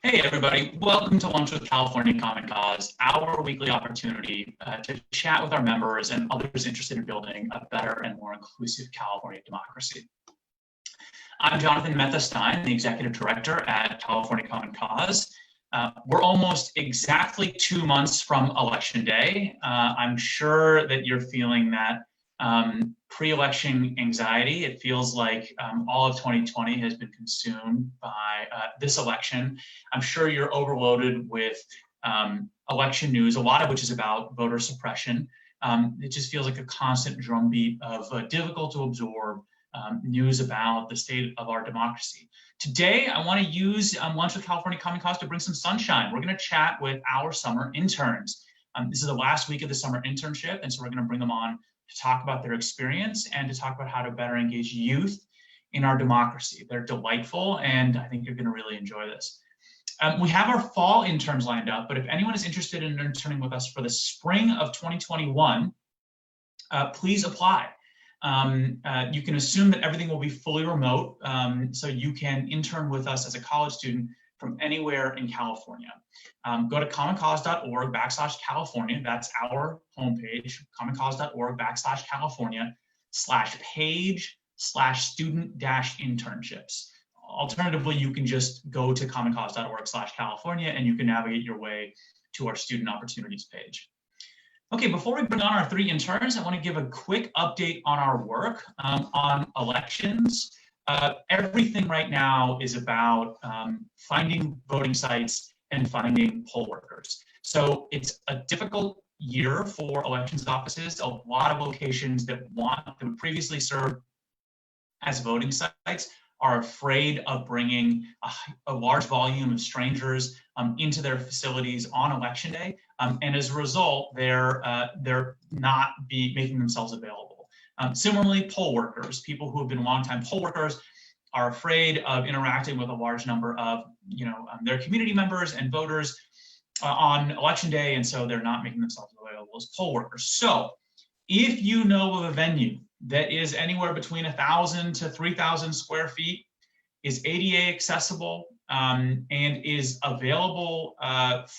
Hey everybody, welcome to Lunch with California Common Cause, our weekly opportunity to chat with our members and others interested in building a better and more inclusive California democracy. I'm Jonathan Mehta Stein, the Executive Director at California Common Cause. We're almost exactly 2 months from Election Day. I'm sure that you're feeling that pre-election anxiety. It feels like all of 2020 has been consumed by this election. I'm sure you're overloaded with election news, a lot of which is about voter suppression. It just feels like a constant drumbeat of difficult to absorb news about the state of our democracy. Today, I want to use Lunch with California Common Cause to bring some sunshine. We're going to chat with our summer interns. This is the last week of the summer internship, and so we're going to bring them on to talk about their experience and to talk about how to better engage youth in our democracy. They're delightful, and I think you're going to really enjoy this. We have our fall interns lined up, but if anyone is interested in interning with us for the spring of 2021, please apply. You can assume that everything will be fully remote, so you can intern with us as a college student from anywhere in California. Go to commoncause.org/California. That's our homepage, commoncause.org/page/student-internships. Alternatively, you can just go to commoncause.org/California and you can navigate your way to our student opportunities page. Okay, before we bring on our 3 interns, I want to give a quick update on our work on elections. Everything right now is about finding voting sites and finding poll workers. So it's a difficult year for elections offices. A lot of locations that would previously serve as voting sites are afraid of bringing a large volume of strangers into their facilities on election day, and as a result, they're not making themselves available. Similarly, poll workers, people who have been longtime poll workers, are afraid of interacting with a large number of their community members and voters on election day, and so they're not making themselves available as poll workers. So, if you know of a venue that is anywhere between 1,000 to 3,000 square feet, is ADA accessible, and is available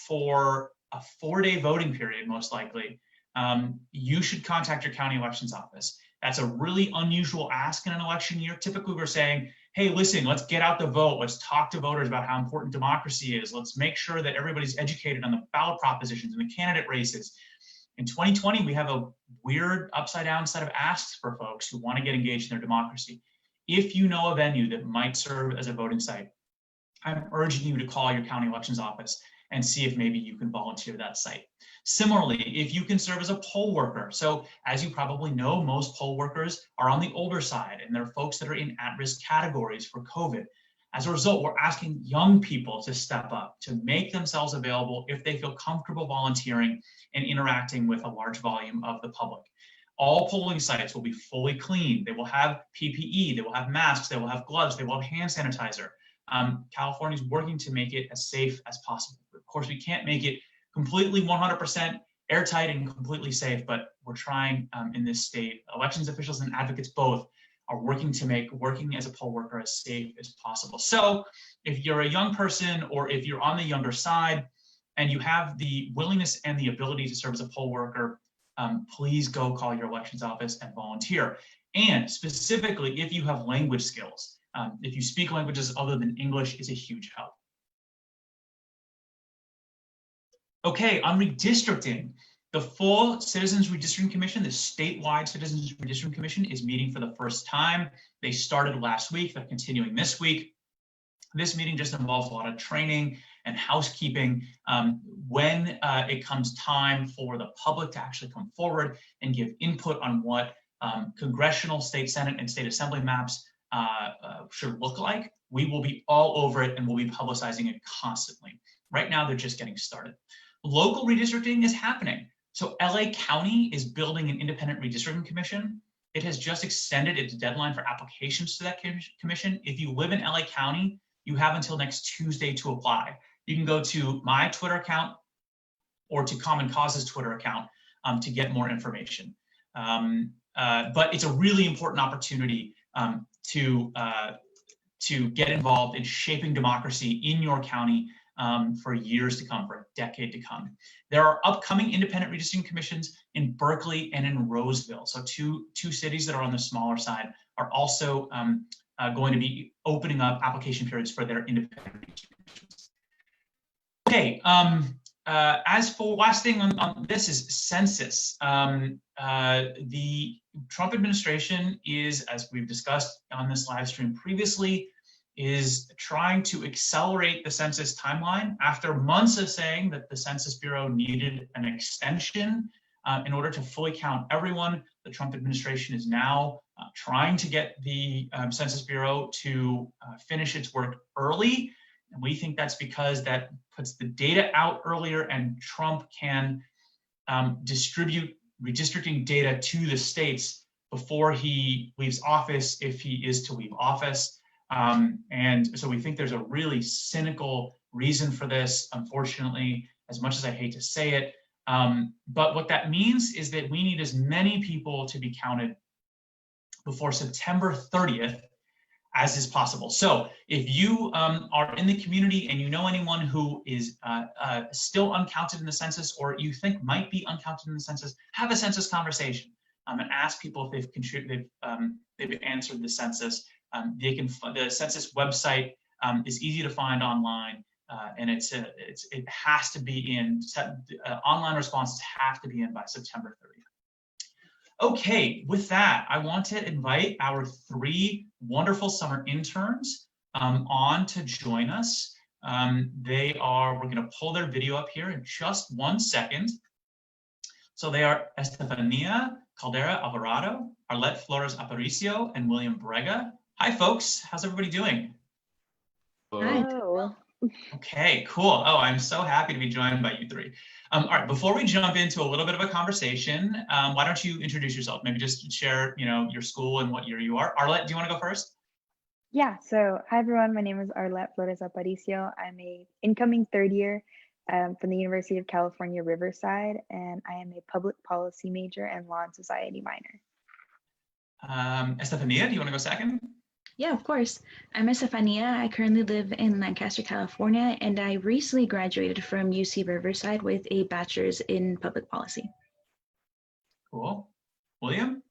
for a 4-day voting period, most likely, you should contact your county elections office. That's a really unusual ask in an election year. Typically, we're saying, hey, listen, let's get out the vote. Let's talk to voters about how important democracy is. Let's make sure that everybody's educated on the ballot propositions and the candidate races. In 2020, we have a weird upside down set of asks for folks who want to get engaged in their democracy. If you know a venue that might serve as a voting site, I'm urging you to call your county elections office and see if maybe you can volunteer that site. Similarly, if you can serve as a poll worker. So as you probably know, most poll workers are on the older side, and they're folks that are in at-risk categories for COVID. As a result, we're asking young people to step up, to make themselves available if they feel comfortable volunteering and interacting with a large volume of the public. All polling sites will be fully clean. They will have PPE, they will have masks, they will have gloves, they will have hand sanitizer. California is working to make it as safe as possible. Of course, we can't make it completely 100% airtight and completely safe, but we're trying in this state. Elections officials and advocates both are working to make working as a poll worker as safe as possible. So if you're a young person or if you're on the younger side and you have the willingness and the ability to serve as a poll worker, please go call your elections office and volunteer. And specifically, if you have language skills, if you speak languages other than English, is a huge help. Okay, on redistricting, the full Citizens Redistricting Commission, the statewide Citizens Redistricting Commission, is meeting for the first time. They started last week, they're continuing this week. This meeting just involves a lot of training and housekeeping. When it comes time for the public to actually come forward and give input on what congressional, state Senate, and state assembly maps should look like, we will be all over it and we'll be publicizing it constantly. Right now, they're just getting started. Local redistricting is happening. So LA County is building an independent redistricting commission. It has just extended its deadline for applications to that commission. If you live in LA County, you have until next Tuesday to apply. You can go to my Twitter account or to Common Cause's Twitter account to get more information. But it's a really important opportunity to get involved in shaping democracy in your county for years to come, for a decade to come. There are upcoming independent redistricting commissions in Berkeley and in Roseville. So two cities that are on the smaller side are also going to be opening up application periods for their independent redistricting commissions. Okay, as for last thing on this is census. The Trump administration is, as we've discussed on this live stream previously, is trying to accelerate the census timeline after months of saying that the Census Bureau needed an extension in order to fully count everyone. The Trump administration is now trying to get the Census Bureau to finish its work early. And we think that's because that puts the data out earlier and Trump can distribute redistricting data to the states before he leaves office, if he is to leave office. And so we think there's a really cynical reason for this, unfortunately, as much as I hate to say it. But what that means is that we need as many people to be counted before September 30th as is possible. So if you are in the community and you know anyone who is still uncounted in the census, or you think might be uncounted in the census, have a census conversation and ask people if they've answered the census. The census website is easy to find online, and it has to be in. Online responses have to be in by September 30th. Okay, with that, I want to invite our 3 wonderful summer interns on to join us. We're going to pull their video up here in just 1 second. So they are Estefania Caldera Alvarado, Arlette Flores Aparicio, and William Brega. Hi, folks. How's everybody doing? Hello. Okay, cool. Oh, I'm so happy to be joined by you 3. All right, before we jump into a little bit of a conversation, why don't you introduce yourself? Maybe just share, your school and what year you are. Arlette, do you want to go first? Yeah, so hi everyone, my name is Arlette Flores Aparicio. I'm a incoming 3rd year from the University of California, Riverside, and I am a public policy major and law and society minor. Estefania, do you want to go second? Yeah, of course. I'm Estefania. I currently live in Lancaster, California, and I recently graduated from UC Riverside with a bachelor's in public policy. Cool. William?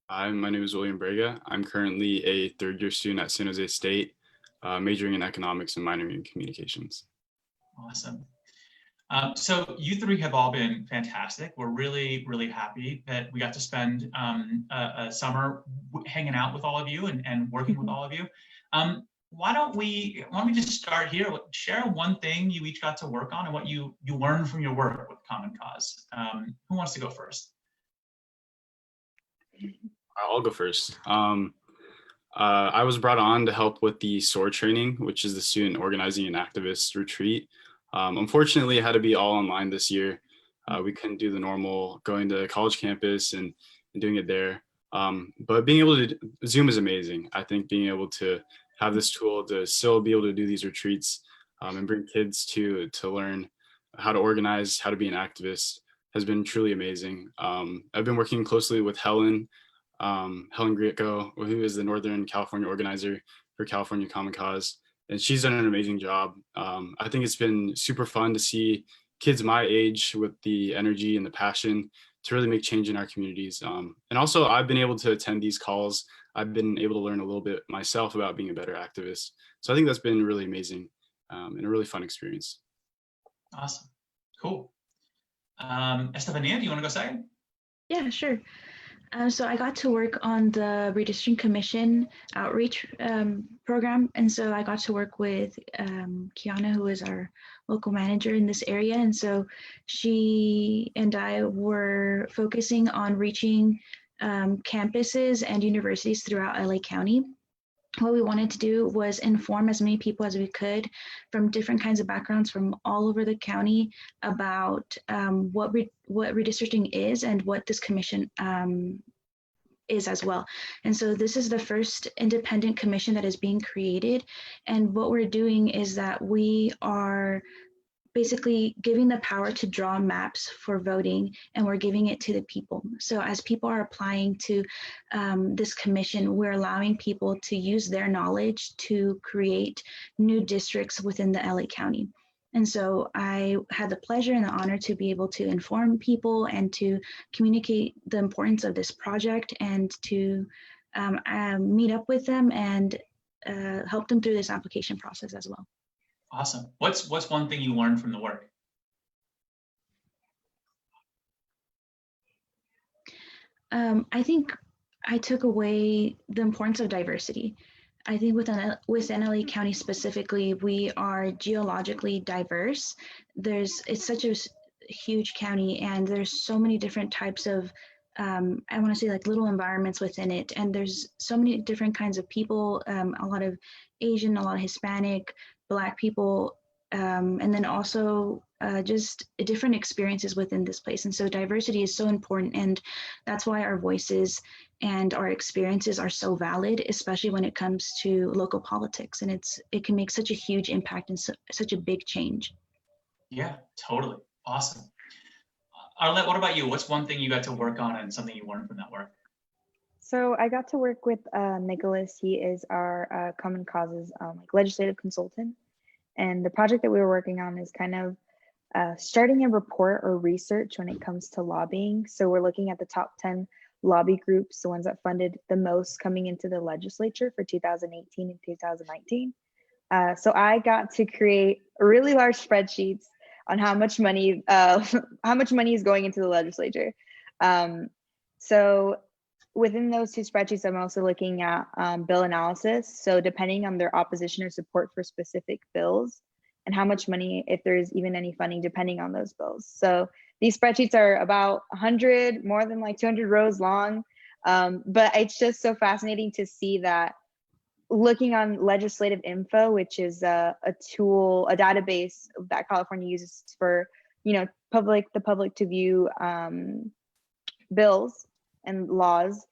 Hi, my name is William Brega. I'm currently a 3rd year student at San Jose State, majoring in economics and minoring in communications. Awesome. So you 3 have all been fantastic. We're really, really happy that we got to spend a summer hanging out with all of you and working with all of you. Why don't we just start here? Share one thing you each got to work on and what you learned from your work with Common Cause. Who wants to go first? I'll go first. I was brought on to help with the SOAR training, which is the Student Organizing and Activist Retreat. Unfortunately, it had to be all online this year. We couldn't do the normal going to college campus and doing it there. But being able to, Zoom is amazing. I think being able to have this tool to still be able to do these retreats and bring kids to learn how to organize, how to be an activist has been truly amazing. I've been working closely with Helen Greco, who is the Northern California organizer for California Common Cause. And she's done an amazing job. I think it's been super fun to see kids my age with the energy and the passion to really make change in our communities. And also, I've been able to attend these calls. I've been able to learn a little bit myself about being a better activist. So I think that's been really amazing and a really fun experience. Awesome. Cool. Estefania, do you want to go second? Yeah, sure. So I got to work on the Redistricting Commission outreach program. And so I got to work with Kiana, who is our local manager in this area. And so she and I were focusing on reaching campuses and universities throughout LA County. What we wanted to do was inform as many people as we could from different kinds of backgrounds from all over the county about what redistricting is and what this commission is as well. And so this is the first independent commission that is being created. And what we're doing is that we are basically giving the power to draw maps for voting, and we're giving it to the people. So as people are applying to this commission, we're allowing people to use their knowledge to create new districts within the LA County. And so I had the pleasure and the honor to be able to inform people and to communicate the importance of this project and to meet up with them and help them through this application process as well. Awesome. What's one thing you learned from the work? I think I took away the importance of diversity. I think within LA County specifically, we are geologically diverse. It's such a huge county, and there's so many different types of, I want to say like little environments within it. And there's so many different kinds of people, a lot of Asian, a lot of Hispanic, Black people, and then also just different experiences within this place. And so diversity is so important, and that's why our voices and our experiences are so valid, especially when it comes to local politics. And it can make such a huge impact and such a big change. Yeah, totally. Awesome. Arlette, what about you? What's one thing you got to work on and something you learned from that work? So I got to work with Nicholas. He is our Common Causes like legislative consultant. And the project that we were working on is kind of starting a report or research when it comes to lobbying. So we're looking at the top 10 lobby groups, the ones that funded the most coming into the legislature for 2018 and 2019. So I got to create really large spreadsheets on how much money is going into the legislature. So within those two spreadsheets, I'm also looking at bill analysis. So depending on their opposition or support for specific bills, and how much money, if there's even any funding, depending on those bills. So these spreadsheets are about 100, more than like 200 rows long. But it's just so fascinating to see that looking on legislative info, which is a tool, a database that California uses for, the public to view bills and laws.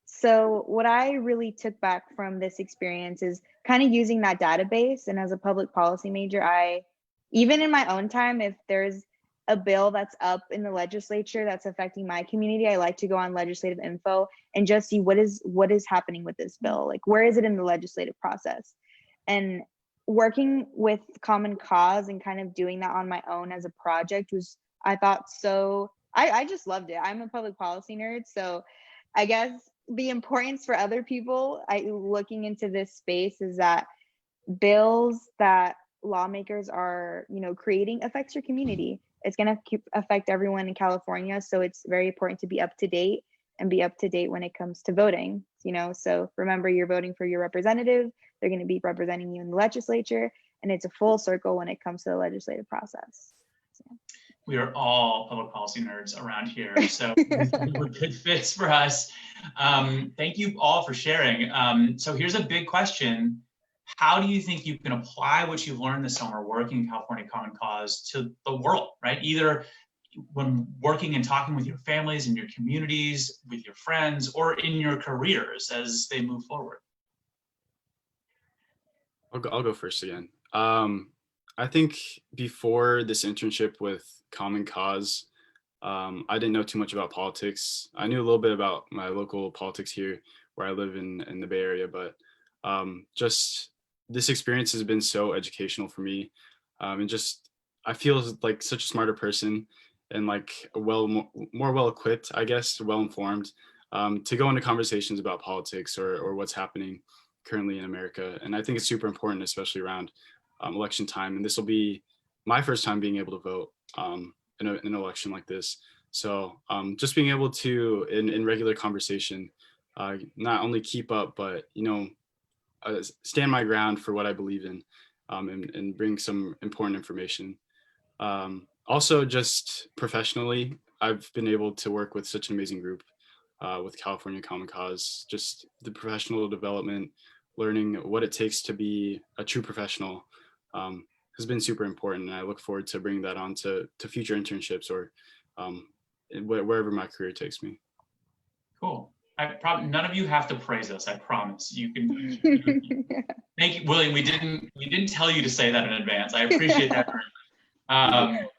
So what I really took back from this experience is kind of using that database. And as a public policy major, even in my own time, if there's a bill that's up in the legislature that's affecting my community, I like to go on legislative info and just see what is happening with this bill. Like, where is it in the legislative process? And working with Common Cause and kind of doing that on my own as a project was, I thought, so I just loved it. I'm a public policy nerd, so I guess the importance for other people looking into this space is that bills that lawmakers are creating affects your community. It's going to affect everyone in California, so it's very important to be up to date and be up to date when it comes to voting. So remember, you're voting for your representative. They're going to be representing you in the legislature, and it's a full circle when it comes to the legislative process. So. We are all public policy nerds around here, so we're good fits for us. Thank you all for sharing. So here's a big question. How do you think you can apply what you've learned this summer working in California Common Cause to the world, right? Either when working and talking with your families and your communities, with your friends, or in your careers as they move forward? I'll go first again. I think before this internship with Common Cause, I didn't know too much about politics. I knew a little bit about my local politics here where I live in the Bay Area, but just this experience has been so educational for me. And just, I feel like such a smarter person and like more well equipped, I guess, well informed to go into conversations about politics or what's happening currently in America. And I think it's super important, especially around election time. And this will be my first time being able to vote in an election like this. So just being able to, in regular conversation, not only keep up, but, stand my ground for what I believe in and bring some important information. Also, just professionally, I've been able to work with such an amazing group with California Common Cause, just the professional development, learning what it takes to be a true professional has been super important. And I look forward to bringing that on to future internships or wherever my career takes me. Cool. None of you have to praise us. I promise. You can. Thank you, William. We didn't tell you to say that in advance. I appreciate that very much.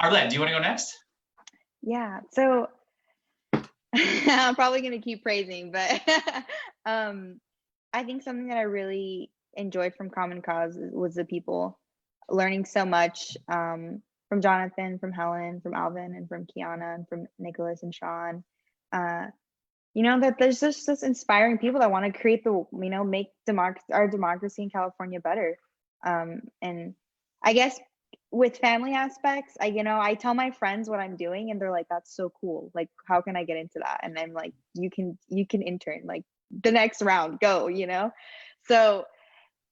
Arlette, do you want to go next? Yeah. So I'm probably going to keep praising, but I think something that I really enjoyed from Common Cause was the people, learning so much from Jonathan, from Helen, from Alvin, and from Kiana, and from Nicholas and Sean. That there's just this inspiring people that want to create make our democracy in California better. And I guess with family aspects, I tell my friends what I'm doing and they're like, that's so cool. Like, how can I get into that? And I'm like, you can intern, like the next round, go, So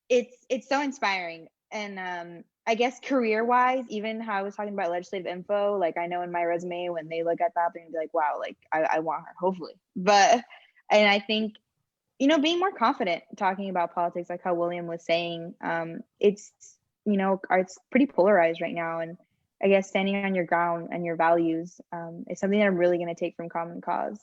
it's so inspiring. And I guess career wise, even how I was talking about legislative info, like I know in my resume, when they look at that, they're gonna be like, wow, like I want her, hopefully. And I think, being more confident talking about politics, like how William was saying, it's pretty polarized right now. And I guess standing on your ground and your values is something that I'm really going to take from Common Cause.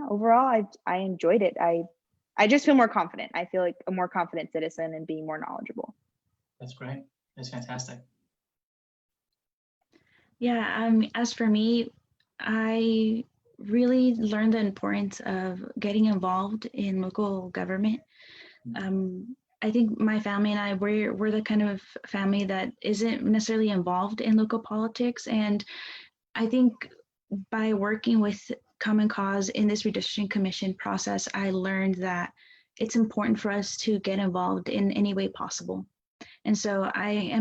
Overall, I enjoyed it. I just feel more confident. I feel like a more confident citizen and being more knowledgeable. That's great. That's fantastic. Yeah, as for me, I really learned the importance of getting involved in local government. I think my family and I, we're the kind of family that isn't necessarily involved in local politics. And I think by working with Common Cause in this redistricting commission process, I learned that it's important for us to get involved in any way possible. And so I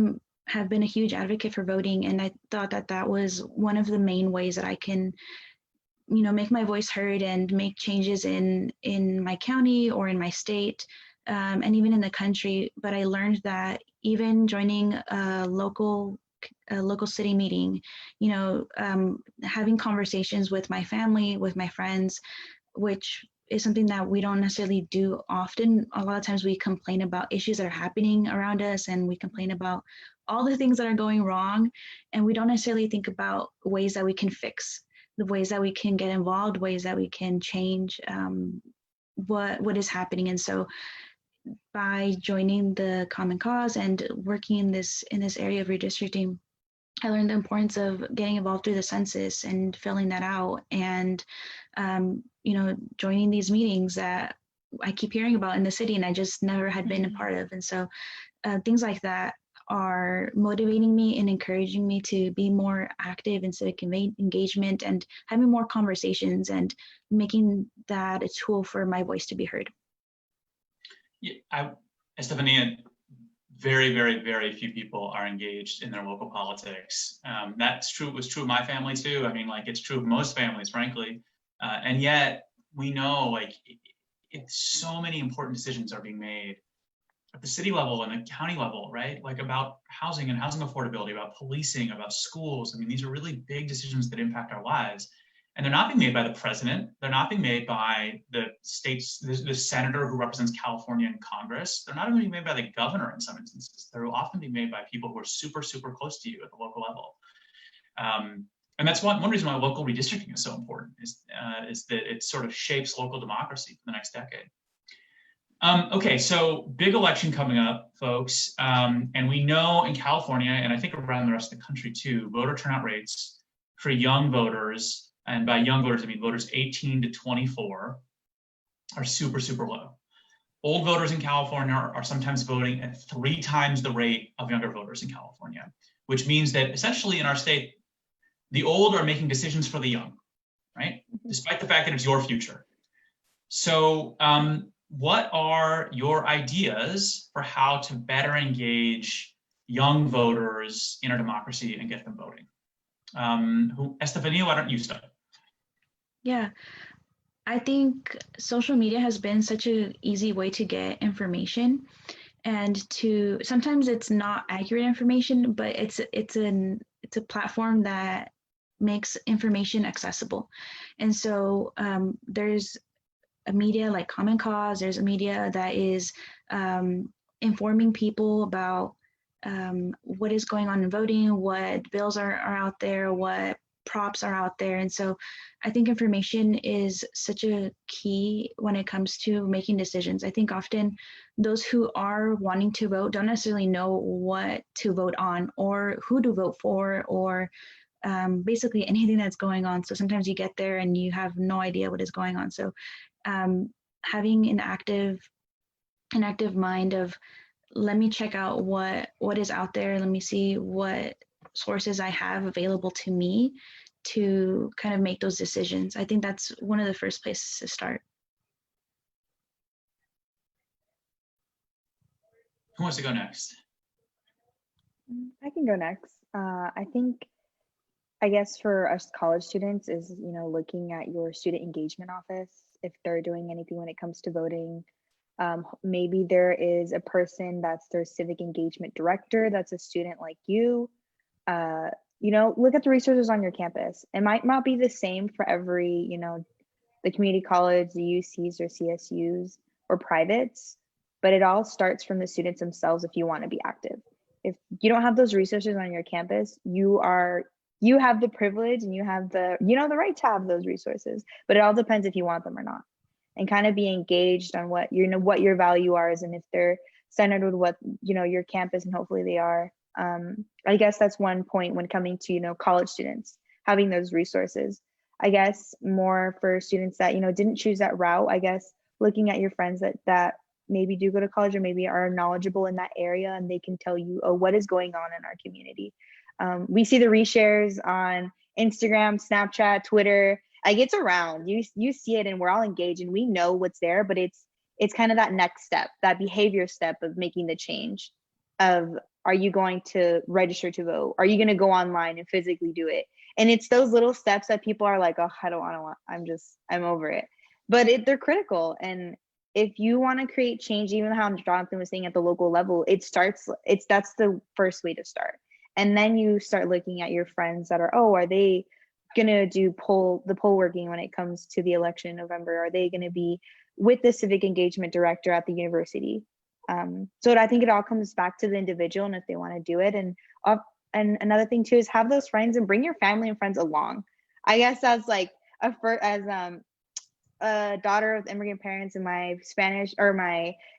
have been a huge advocate for voting, and I thought that was one of the main ways that I can, make my voice heard and make changes in my county or in my state, and even in the country. But I learned that even joining a local city meeting, having conversations with my family, with my friends, which is something that we don't necessarily do often. A lot of times we complain about issues that are happening around us, and we complain about all the things that are going wrong, and we don't necessarily think about ways that we can fix, the ways that we can get involved, ways that we can change what is happening. And so by joining the Common Cause and working in this area of redistricting, I learned the importance of getting involved through the census and filling that out, and joining these meetings that I keep hearing about in the city and I just never had been a part of. And so things like that are motivating me and encouraging me to be more active in civic engagement and having more conversations and making that a tool for my voice to be heard. Yeah, Estefania, very, very, very few people are engaged in their local politics. That's true. It was true of my family too. I mean, like, it's true of most families, frankly. And yet we know, like, it's so many important decisions are being made at the city level and the county level, right? Like about housing and housing affordability, about policing, about schools. I mean, these are really big decisions that impact our lives. And they're not being made by the president. They're not being made by the states, the senator who represents California in Congress. They're not even being made by the governor in some instances. They're often being made by people who are super, super close to you at the local level. And that's one reason why local redistricting is so important, is that it sort of shapes local democracy for the next decade. Okay, so big election coming up, folks. And we know in California, and I think around the rest of the country too, voter turnout rates for young voters, and by young voters, I mean voters 18 to 24, are super, super low. Old voters in California are sometimes voting at 3 times the rate of younger voters in California, which means that essentially in our state, the old are making decisions for the young, right? Despite the fact that it's your future. So what are your ideas for how to better engage young voters in our democracy and get them voting? Estefania, why don't you start? Yeah, I think social media has been such an easy way to get information, and sometimes it's not accurate information, but it's a platform that makes information accessible. And so there's a media like Common Cause, there's a media that is informing people about what is going on in voting, what bills are out there, what props are out there. And so I think information is such a key when it comes to making decisions. I think often those who are wanting to vote don't necessarily know what to vote on or who to vote for, or basically anything that's going on. So sometimes you get there and you have no idea what is going on. So having an active an active mind of, let me check out what is out there. Let me see what sources I have available to me to kind of make those decisions. I think that's one of the first places to start. Who wants to go next? I can go next. I guess for us college students is, looking at your student engagement office, if they're doing anything when it comes to voting. Maybe there is a person that's their civic engagement director that's a student like you. Look at the resources on your campus. It might not be the same for every, the community college, the UCs or CSUs or privates, but it all starts from the students themselves if you want to be active. If you don't have those resources on your campus, you have the privilege and you have the right to have those resources, but it all depends if you want them or not. And kind of be engaged on what your value is, and if they're centered with what your campus, and hopefully they are. I guess that's one point when coming to college students, having those resources. I guess more for students that didn't choose that route. I guess looking at your friends that maybe do go to college or maybe are knowledgeable in that area, and they can tell you, oh, what is going on in our community. We see the reshares on Instagram, Snapchat, Twitter. It's around. You see it, and we're all engaged, and we know what's there. But it's kind of that next step, that behavior step of making the change. Of, are you going to register to vote? Are you going to go online and physically do it? And it's those little steps that people are like, oh, I don't want. I'm over it. But they're critical. And if you want to create change, even how Jonathan was saying at the local level, that's the first way to start. And then you start looking at your friends that are they gonna do the poll working when it comes to the election in November? Are they gonna be with the civic engagement director at the university? So I think it all comes back to the individual and if they want to do it. And another thing too is have those friends and bring your family and friends along. I guess as like a daughter of immigrant parents, and my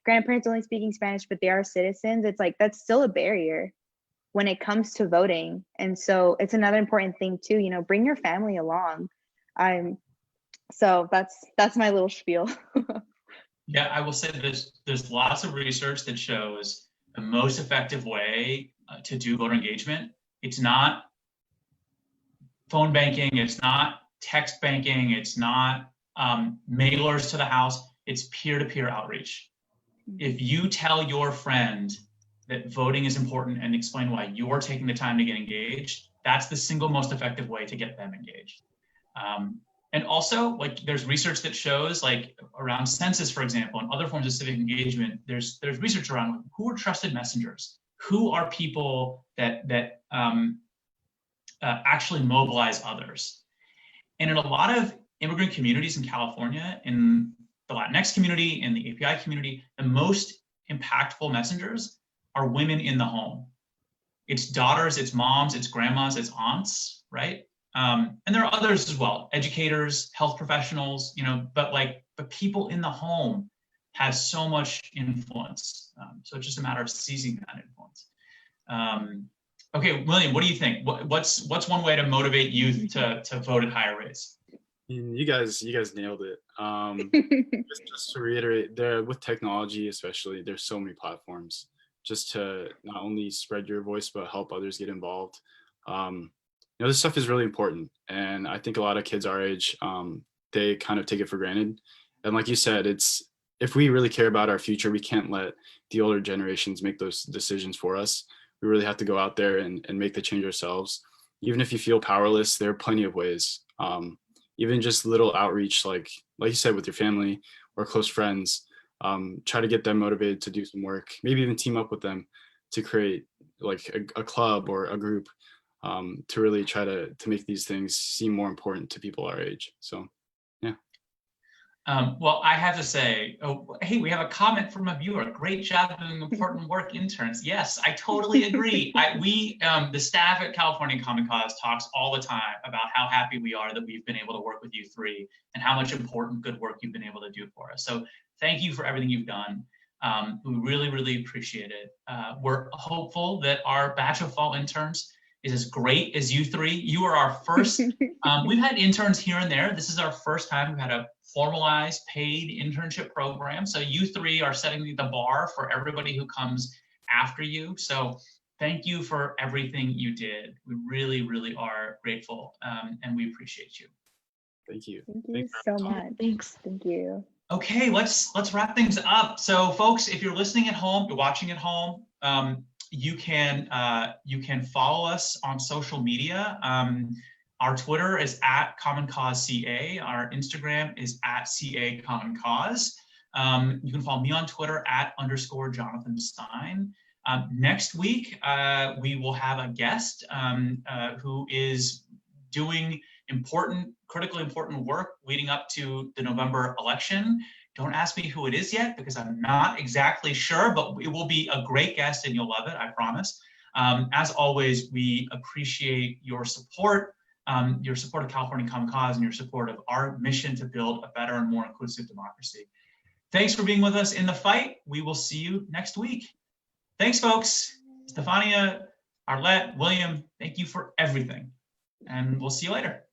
grandparents only speaking Spanish, but they are citizens. It's like that's still a barrier when it comes to voting. And so it's another important thing too, bring your family along. So that's my little spiel. Yeah, I will say there's lots of research that shows the most effective way to do voter engagement. It's not phone banking, it's not text banking, it's not mailers to the house, it's peer-to-peer outreach. If you tell your friend that voting is important and explain why you're taking the time to get engaged, that's the single most effective way to get them engaged. And also, like, there's research that shows, like, around census, for example, and other forms of civic engagement, there's research around who are trusted messengers, who are people that actually mobilize others. And in a lot of immigrant communities in California, in the Latinx community, in the API community, the most impactful messengers are women in the home. It's daughters, it's moms, it's grandmas, it's aunts, right? And there are others as well, educators, health professionals, but people in the home have so much influence. So it's just a matter of seizing that influence. Okay, William, what do you think? What's one way to motivate youth to vote at higher rates? You guys nailed it. Just to reiterate, with technology especially, there's so many platforms just to not only spread your voice but help others get involved. This stuff is really important, and I think a lot of kids our age, they kind of take it for granted. And like you said, if we really care about our future, we can't let the older generations make those decisions for us. We really have to go out there and make the change ourselves. Even if you feel powerless, there are plenty of ways. Even just little outreach, like you said, with your family or close friends, try to get them motivated to do some work, maybe even team up with them to create like a club or a group, to really try to make these things seem more important to people our age. So, yeah. Well, I have to say, hey, we have a comment from a viewer. Great job doing important work, interns. Yes, I totally agree. The staff at California Common Cause talks all the time about how happy we are that we've been able to work with you three and how much important good work you've been able to do for us. So thank you for everything you've done. We really, really appreciate it. We're hopeful that our batch of fall interns is as great as you three. You are our first, we've had interns here and there. This is our first time we've had a formalized paid internship program. So you three are setting the bar for everybody who comes after you. So thank you for everything you did. We really, really are grateful, and we appreciate you. Thank you. Thank you Thanks so for having much. Thanks. Thank you. Okay, let's wrap things up. So folks, if you're listening at home, you're watching at home, you can follow us on social media. Our Twitter is @CommonCauseCA. Our Instagram is @CACommonCause. You can follow me on Twitter @_Jonathan Stein. Next week, we will have a guest who is doing critically important work leading up to the November election. Don't ask me who it is yet because I'm not exactly sure, but it will be a great guest and you'll love it, I promise. As always, we appreciate your support of California Common Cause and your support of our mission to build a better and more inclusive democracy. Thanks for being with us in the fight. We will see you next week. Thanks, folks. Stefania, Arlette, William, thank you for everything. And we'll see you later.